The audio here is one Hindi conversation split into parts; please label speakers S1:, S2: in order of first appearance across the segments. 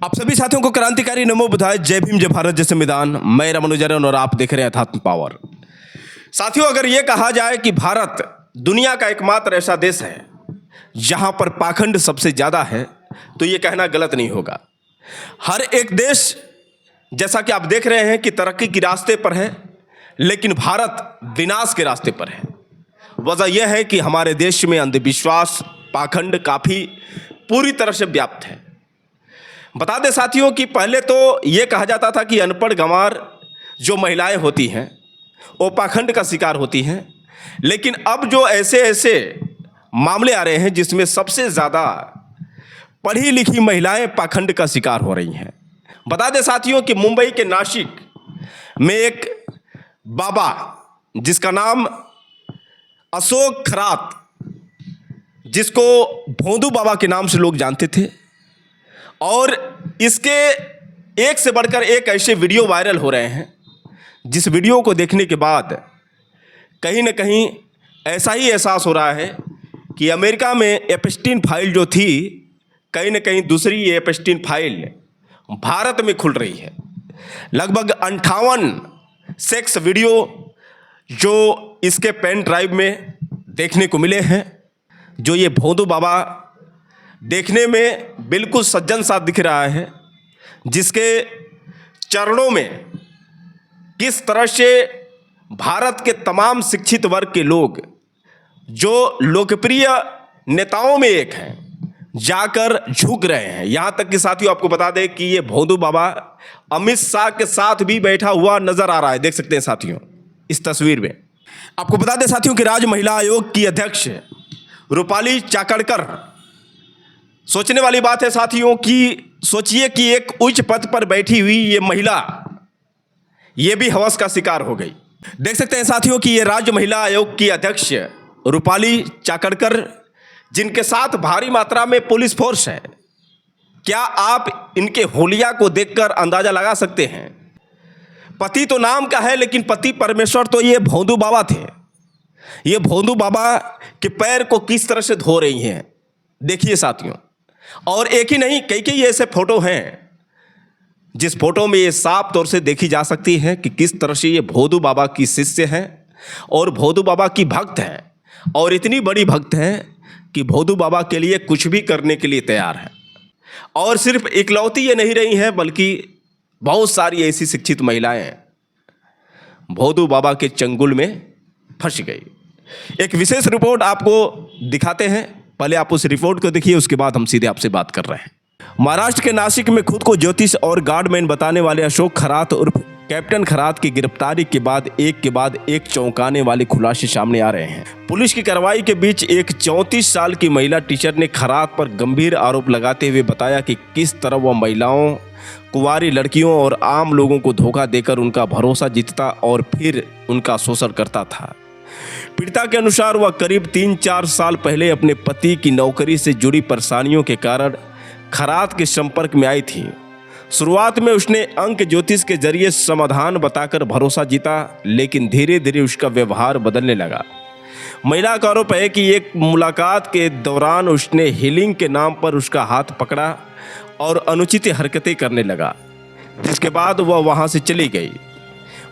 S1: आप सभी साथियों को क्रांतिकारी नमो बुधाय, जय भीम, जय भारत, जय संविधान। मैं रमन उजैन और आप देख रहे हैं अध्यात्म पावर। साथियों, अगर ये कहा जाए कि भारत दुनिया का एकमात्र ऐसा देश है जहां पर पाखंड सबसे ज्यादा है, तो ये कहना गलत नहीं होगा। हर एक देश जैसा कि आप देख रहे हैं कि तरक्की के रास्ते पर है, लेकिन भारत विनाश के रास्ते पर है। वजह यह है कि हमारे देश में अंधविश्वास, पाखंड काफ़ी पूरी तरह से व्याप्त है। बता दें साथियों कि पहले तो ये कहा जाता था कि अनपढ़ गंवार जो महिलाएं होती हैं वो पाखंड का शिकार होती हैं, लेकिन अब जो ऐसे ऐसे मामले आ रहे हैं जिसमें सबसे ज़्यादा पढ़ी लिखी महिलाएं पाखंड का शिकार हो रही हैं। बता दें साथियों कि मुंबई के नासिक में एक बाबा जिसका नाम अशोक खरात, जिसको भोंदू बाबा के नाम से लोग जानते थे, और इसके एक से बढ़कर एक ऐसे वीडियो वायरल हो रहे हैं जिस वीडियो को देखने के बाद कहीं ना कहीं ऐसा ही एहसास हो रहा है कि अमेरिका में एप्स्टीन फाइल जो थी, कहीं ना कहीं दूसरी ये एप्स्टीन फाइल भारत में खुल रही है। लगभग 58 सेक्स वीडियो जो इसके पेन ड्राइव में देखने को मिले हैं, जो ये भोंदू बाबा देखने में बिल्कुल सज्जन सा दिख रहा है, जिसके चरणों में किस तरह से भारत के तमाम शिक्षित वर्ग के लोग जो लोकप्रिय नेताओं में एक हैं जाकर झुक रहे हैं। यहाँ तक कि साथियों आपको बता दें कि ये भोंदू बाबा अमित शाह के साथ भी बैठा हुआ नजर आ रहा है। देख सकते हैं साथियों इस तस्वीर में। आपको बता दें साथियों कि राज्य महिला आयोग की अध्यक्ष रूपाली चाकणकर, सोचने वाली बात है साथियों कि सोचिए कि एक उच्च पद पर बैठी हुई ये महिला ये भी हवस का शिकार हो गई। देख सकते हैं साथियों कि ये राज्य महिला आयोग की अध्यक्ष रूपाली चाकणकर, जिनके साथ भारी मात्रा में पुलिस फोर्स है, क्या आप इनके होलिया को देखकर अंदाजा लगा सकते हैं? पति तो नाम का है, लेकिन पति परमेश्वर तो ये भोंदू बाबा थे। ये भोंदू बाबा के पैर को किस तरह से धो रही हैं देखिए साथियों। और एक ही नहीं, कई कई ऐसे फोटो हैं जिस फोटो में ये साफ तौर से देखी जा सकती है कि किस तरह से ये भोंदू बाबा की शिष्य हैं और भोंदू बाबा की भक्त हैं, और इतनी बड़ी भक्त हैं कि भोंदू बाबा के लिए कुछ भी करने के लिए तैयार है। और सिर्फ इकलौती ये नहीं रही हैं, बल्कि बहुत सारी ऐसी शिक्षित महिलाएं भोंदू बाबा के चंगुल में फंस गई। एक विशेष रिपोर्ट आपको दिखाते हैं, पहले आप उस रिपोर्ट को देखिए, उसके बाद हम सीधे आपसे बात कर रहे हैं। महाराष्ट्र के नासिक में खुद को ज्योतिष और गार्डमैन बताने वाले अशोक खरात उर्फ कैप्टन खरात की गिरफ्तारी के बाद एक चौंकाने वाले खुलासे सामने आ रहे हैं। पुलिस की कार्रवाई के बीच एक 34 साल की महिला टीचर ने खरात पर गंभीर आरोप लगाते हुए बताया कि किस तरह वह महिलाओं, कुंवारी लड़कियों और आम लोगों को धोखा देकर उनका भरोसा जीतता और फिर उनका शोषण करता था। पीड़िता के अनुसार वह करीब 3-4 साल पहले अपने पति की नौकरी से जुड़ी परेशानियों के कारण खरात के संपर्क में आई थी। शुरुआत में उसने अंक ज्योतिष के जरिए समाधान बताकर भरोसा जीता, लेकिन धीरे धीरे उसका व्यवहार बदलने लगा। महिला का आरोप है कि एक मुलाकात के दौरान उसने हीलिंग के नाम पर उसका हाथ पकड़ा और अनुचित हरकतें करने लगा, जिसके बाद वह वहां से चली गई।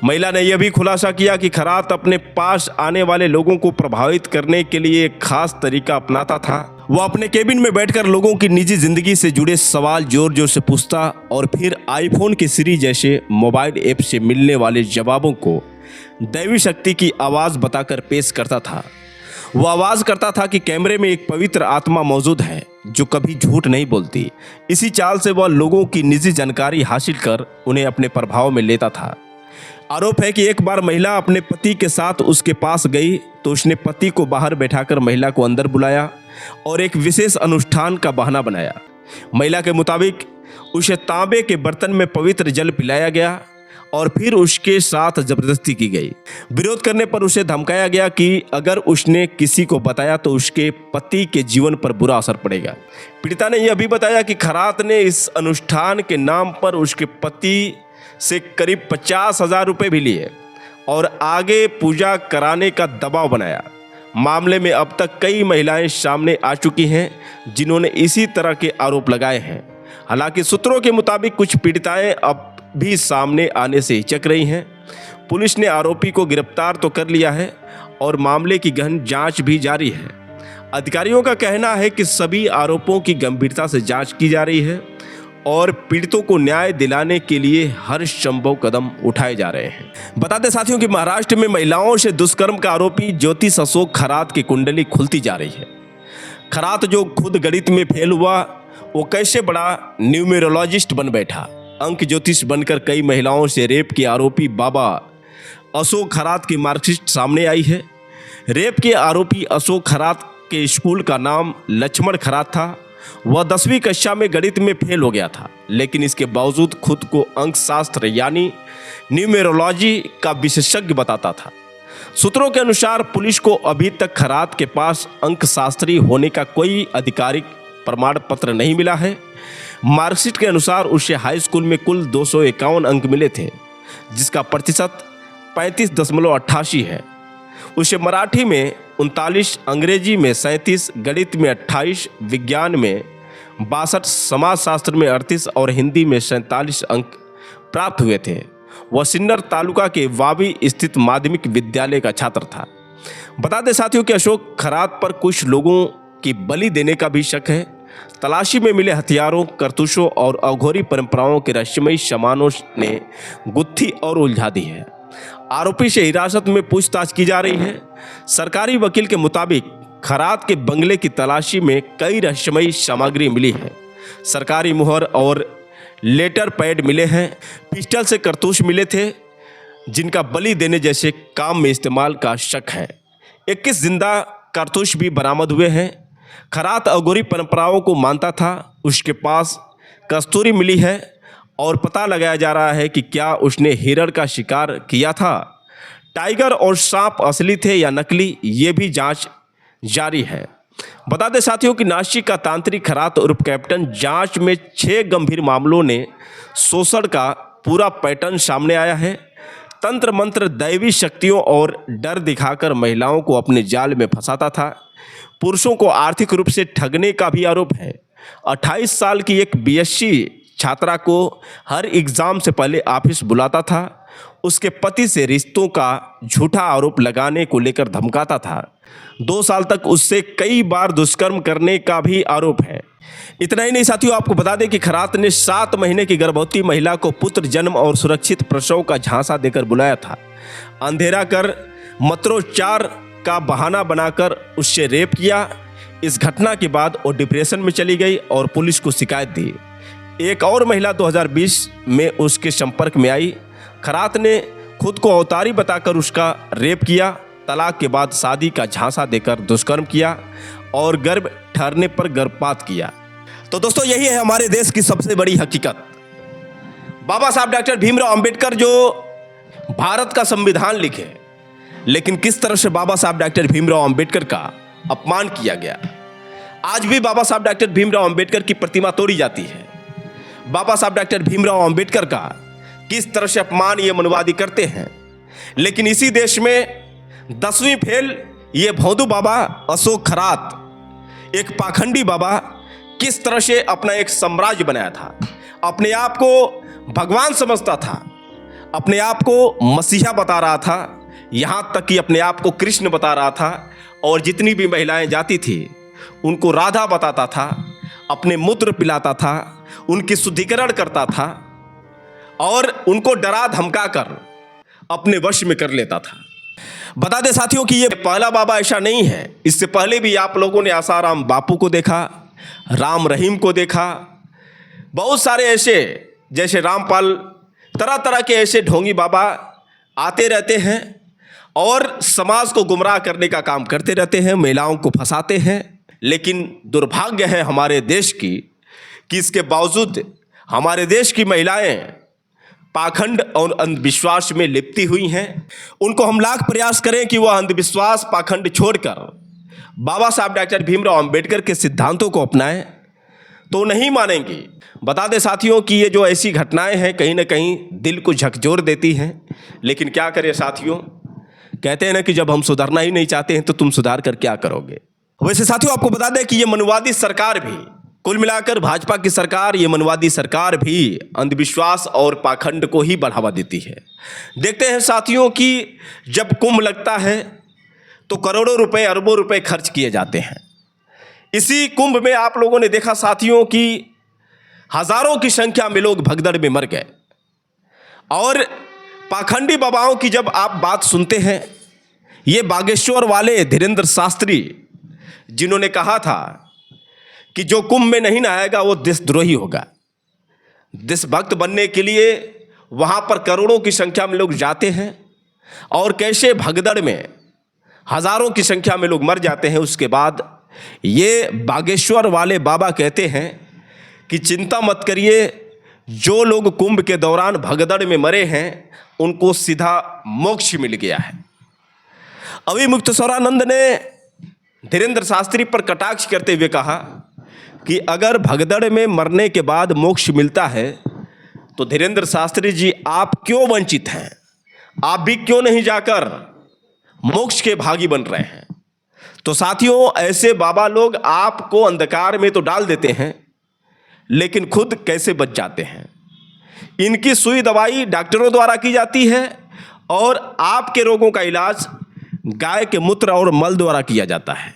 S1: महिला ने यह भी खुलासा किया कि खरात अपने पास आने वाले लोगों को प्रभावित करने के लिए एक खास तरीका अपनाता था। वह अपने केबिन में बैठकर लोगों की निजी जिंदगी से जुड़े सवाल जोर जोर से पूछता और फिर आईफोन की सीरी जैसे मोबाइल ऐप से मिलने वाले जवाबों को दैवी शक्ति की आवाज़ बताकर पेश करता था। वह आवाज़ करता था कि कैमरे में एक पवित्र आत्मा मौजूद है जो कभी झूठ नहीं बोलती। इसी चाल से वह लोगों की निजी जानकारी हासिल कर उन्हें अपने प्रभाव में लेता था। आरोप है कि एक बार महिला अपने पति के साथ उसके पास गई तो उसने पति को बाहर बैठाकर महिला को अंदर बुलाया और एक विशेष अनुष्ठान का बहाना बनाया। महिला के मुताबिक उसे तांबे के बर्तन में पवित्र जल पिलाया गया और फिर उसके साथ जबरदस्ती की गई। विरोध करने पर उसे धमकाया गया कि अगर उसने किसी को बताया तो उसके पति के जीवन पर बुरा असर पड़ेगा। पीड़िता ने यह भी बताया कि खरात ने इस अनुष्ठान के नाम पर उसके पति से करीब 50,000 रुपये भी लिए और आगे पूजा कराने का दबाव बनाया। मामले में अब तक कई महिलाएं सामने आ चुकी हैं जिन्होंने इसी तरह के आरोप लगाए हैं। हालांकि सूत्रों के मुताबिक कुछ पीड़िताएं अब भी सामने आने से हिचक रही हैं। पुलिस ने आरोपी को गिरफ्तार तो कर लिया है और मामले की गहन जांच भी जारी है। अधिकारियों का कहना है कि सभी आरोपों की गंभीरता से जांच की जा रही है और पीड़ितों को न्याय दिलाने के लिए हर संभव कदम उठाए जा रहे हैं। बता दें साथियों कि महाराष्ट्र में महिलाओं से दुष्कर्म का आरोपी ज्योतिष अशोक खरात की कुंडली खुलती जा रही है। खरात जो खुद गणित में फेल हुआ, वो कैसे बड़ा न्यूमेरोलॉजिस्ट बन बैठा। अंक ज्योतिष बनकर कई महिलाओं से रेप के आरोपी बाबा अशोक खरात की मार्कशीट सामने आई है। रेप के आरोपी अशोक खरात के स्कूल का नाम लक्ष्मण खरात था। वह 10वीं कक्षा में गणित में फेल हो गया था, लेकिन इसके बावजूद खुद को अंक शास्त्र यानी न्यूमेरोलॉजी का विशेषज्ञ बताता था। सूत्रों के अनुसार पुलिस को अभी तक खरात के पास अंक शास्त्री होने का कोई आधिकारिक प्रमाण पत्र नहीं मिला है। मार्कशीट के अनुसार उसे हाई स्कूल में कुल 251 अंक मिले थे, जिसका प्रतिशत 35.88 है। उसे मराठी में 39, अंग्रेजी में 37, गणित में 28, विज्ञान में 62, समाजशास्त्र में 38 और हिंदी में 47 अंक प्राप्त हुए थे। वह सिन्नर तालुका के वावी स्थित माध्यमिक विद्यालय का छात्र था। बता दें साथियों कि अशोक खरात पर कुछ लोगों की बलि देने का भी शक है। तलाशी में मिले हथियारों, कारतूसों और अघोरी परंपराओं के रहस्यमयी सामानों ने गुत्थी और उलझा दी है। आरोपी से हिरासत में पूछताछ की जा रही है। सरकारी वकील के मुताबिक खरात के बंगले की तलाशी में कई रहस्यमयी सामग्री मिली है। सरकारी मुहर और लेटर पैड मिले हैं। पिस्टल से कारतूस मिले थे, जिनका बलि देने जैसे काम में इस्तेमाल का शक है। 21 जिंदा कारतूस भी बरामद हुए हैं। खरात अघोरी परंपराओं को मानता था। उसके पास कस्तूरी मिली है और पता लगाया जा रहा है कि क्या उसने हिरण का शिकार किया था। टाइगर और सांप असली थे या नकली, ये भी जांच जारी है। बता दें साथियों कि नासिक का तांत्रिक खरात उर्फ कैप्टन जांच में 6 गंभीर मामलों ने शोषण का पूरा पैटर्न सामने आया है। तंत्र मंत्र, दैवी शक्तियों और डर दिखाकर महिलाओं को अपने जाल में फंसाता था। पुरुषों को आर्थिक रूप से ठगने का भी आरोप है। 28 साल की एक बीएससी छात्रा को हर एग्जाम से पहले ऑफिस बुलाता था। उसके पति से रिश्तों का झूठा आरोप लगाने को लेकर धमकाता था। 2 साल तक उससे कई बार दुष्कर्म करने का भी आरोप है। इतना ही नहीं साथियों, आपको बता दें कि खरात ने 7 महीने की गर्भवती महिला को पुत्र जन्म और सुरक्षित प्रसव का झांसा देकर बुलाया था। अंधेरा कर मंत्रोच्चार का बहाना बनाकर उससे रेप किया। इस घटना के बाद वो डिप्रेशन में चली गई और पुलिस को शिकायत दी। एक और महिला 2020 में उसके संपर्क में आई। खरात ने खुद को अवतारी बताकर उसका रेप किया। तलाक के बाद शादी का झांसा देकर दुष्कर्म किया और गर्भ ठहरने पर गर्भपात किया। तो दोस्तों, यही है हमारे देश की सबसे बड़ी हकीकत। बाबा साहब डॉक्टर भीमराव अंबेडकर जो भारत का संविधान लिखे, लेकिन किस तरह से बाबा साहब डॉक्टर भीमराव अंबेडकर का अपमान किया गया। आज भी बाबा साहब डॉक्टर भीमराव अंबेडकर की प्रतिमा तोड़ी जाती है। बाबा साहब डॉक्टर भीमराव अंबेडकर का किस तरह से अपमान ये मनुवादी करते हैं। लेकिन इसी देश में 10वीं फेल ये भौंदू बाबा अशोक खरात, एक पाखंडी बाबा, किस तरह से अपना एक साम्राज्य बनाया था। अपने आप को भगवान समझता था, अपने आप को मसीहा बता रहा था, यहाँ तक कि अपने आप को कृष्ण बता रहा था। और जितनी भी महिलाएं जाती थी उनको राधा बताता था, अपने मूत्र पिलाता था, उनकी शुद्धिकरण करता था और उनको डरा धमका कर अपने वश में कर लेता था। बता दें साथियों कि ये पहला बाबा ऐसा नहीं है। इससे पहले भी आप लोगों ने आसाराम बापू को देखा, राम रहीम को देखा, बहुत सारे ऐसे जैसे रामपाल, तरह तरह के ऐसे ढोंगी बाबा आते रहते हैं और समाज को गुमराह करने का काम करते रहते हैं, महिलाओं को फंसाते हैं। लेकिन दुर्भाग्य है हमारे देश की कि इसके बावजूद हमारे देश की महिलाएं पाखंड और अंधविश्वास में लिपटी हुई हैं। उनको हम लाख प्रयास करें कि वह अंधविश्वास पाखंड छोड़कर बाबा साहब डॉक्टर भीमराव अंबेडकर के सिद्धांतों को अपनाएं तो नहीं मानेंगी। बता दें साथियों कि ये जो ऐसी घटनाएं हैं कहीं ना कहीं दिल को झकझोर देती हैं। लेकिन क्या करें साथियों, कहते हैं ना कि जब हम सुधरना ही नहीं चाहते हैं तो तुम सुधार कर क्या करोगे। वैसे साथियों, आपको बता दें कि ये मनुवादी सरकार भी कुल मिलाकर भाजपा की सरकार, ये मनवादी सरकार भी अंधविश्वास और पाखंड को ही बढ़ावा देती है। देखते हैं साथियों कि जब कुंभ लगता है तो करोड़ों रुपए, अरबों रुपए खर्च किए जाते हैं। इसी कुंभ में आप लोगों ने देखा साथियों कि हजारों की संख्या में लोग भगदड़ में मर गए। और पाखंडी बाबाओं की जब आप बात सुनते हैं, ये बागेश्वर वाले धीरेंद्र शास्त्री जिन्होंने कहा था कि जो कुंभ में नहीं नहाएगा वो देशद्रोही होगा। देशभक्त बनने के लिए वहाँ पर करोड़ों की संख्या में लोग जाते हैं और कैसे भगदड़ में हजारों की संख्या में लोग मर जाते हैं। उसके बाद ये बागेश्वर वाले बाबा कहते हैं कि चिंता मत करिए, जो लोग कुंभ के दौरान भगदड़ में मरे हैं उनको सीधा मोक्ष मिल गया है। अभी मुक्तेश्वरानंद ने धीरेंद्र शास्त्री पर कटाक्ष करते हुए कहा कि अगर भगदड़ में मरने के बाद मोक्ष मिलता है तो धीरेंद्र शास्त्री जी आप क्यों वंचित हैं? आप भी क्यों नहीं जाकर मोक्ष के भागी बन रहे हैं? तो साथियों, ऐसे बाबा लोग आपको अंधकार में तो डाल देते हैं लेकिन खुद कैसे बच जाते हैं। इनकी सुई दवाई डॉक्टरों द्वारा की जाती है और आपके रोगों का इलाज गाय के मूत्र और मल द्वारा किया जाता है।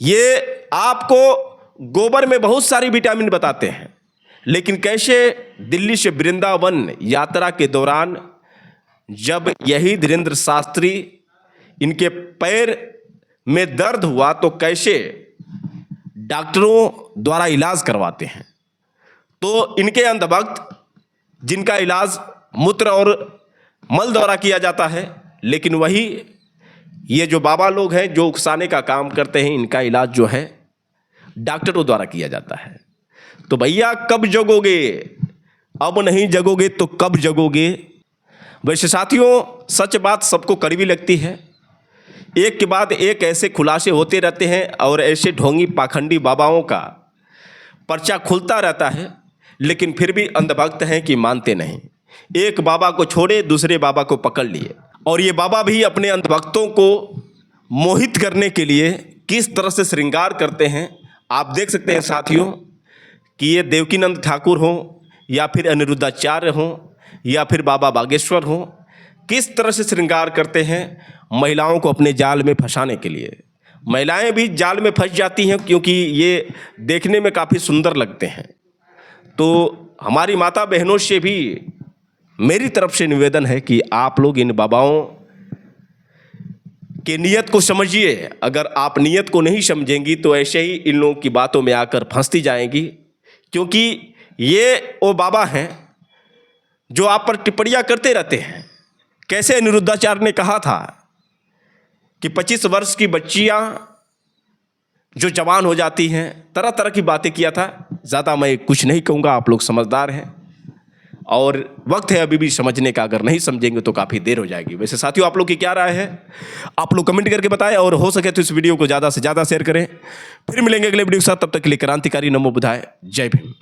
S1: ये आपको गोबर में बहुत सारी विटामिन बताते हैं, लेकिन कैसे दिल्ली से वृंदावन यात्रा के दौरान जब यही धीरेंद्र शास्त्री, इनके पैर में दर्द हुआ तो कैसे डॉक्टरों द्वारा इलाज करवाते हैं। तो इनके अंधभक्त जिनका इलाज मूत्र और मल द्वारा किया जाता है, लेकिन वही ये जो बाबा लोग हैं जो उकसाने का काम करते हैं, इनका इलाज जो है डॉक्टरों द्वारा किया जाता है। तो भैया कब जगोगे? अब नहीं जगोगे तो कब जगोगे? वैसे साथियों, सच बात सबको कड़वी लगती है। एक के बाद एक ऐसे खुलासे होते रहते हैं और ऐसे ढोंगी पाखंडी बाबाओं का पर्चा खुलता रहता है, लेकिन फिर भी अंधभक्त हैं कि मानते नहीं। एक बाबा को छोड़े दूसरे बाबा को पकड़ लिए, और ये बाबा भी अपने अंधभक्तों को मोहित करने के लिए किस तरह से श्रृंगार करते हैं आप देख सकते हैं साथियों। कि ये देवकीनंद ठाकुर हों या फिर अनिरुद्धाचार्य हों या फिर बाबा बागेश्वर हों, किस तरह से श्रृंगार करते हैं महिलाओं को अपने जाल में फंसाने के लिए। महिलाएं भी जाल में फंस जाती हैं क्योंकि ये देखने में काफ़ी सुंदर लगते हैं। तो हमारी माता बहनों से भी मेरी तरफ से निवेदन है कि आप लोग इन बाबाओं के नियत को समझिए। अगर आप नियत को नहीं समझेंगी तो ऐसे ही इन लोगों की बातों में आकर फंसती जाएंगी, क्योंकि ये वो बाबा हैं जो आप पर टिप्पणियां करते रहते हैं। कैसे अनिरुद्धाचार्य ने कहा था कि 25 वर्ष की बच्चियां जो जवान हो जाती हैं, तरह तरह की बातें किया था। ज़्यादा मैं कुछ नहीं कहूँगा, आप लोग समझदार हैं और वक्त है अभी भी समझने का। अगर नहीं समझेंगे तो काफ़ी देर हो जाएगी। वैसे साथियों, आप लोग की क्या राय है आप लोग कमेंट करके बताएं, और हो सके तो इस वीडियो को ज़्यादा से ज़्यादा शेयर करें। फिर मिलेंगे अगले वीडियो के साथ, तब तक के लिए क्रांतिकारी नमो बुधाय। जय भीम।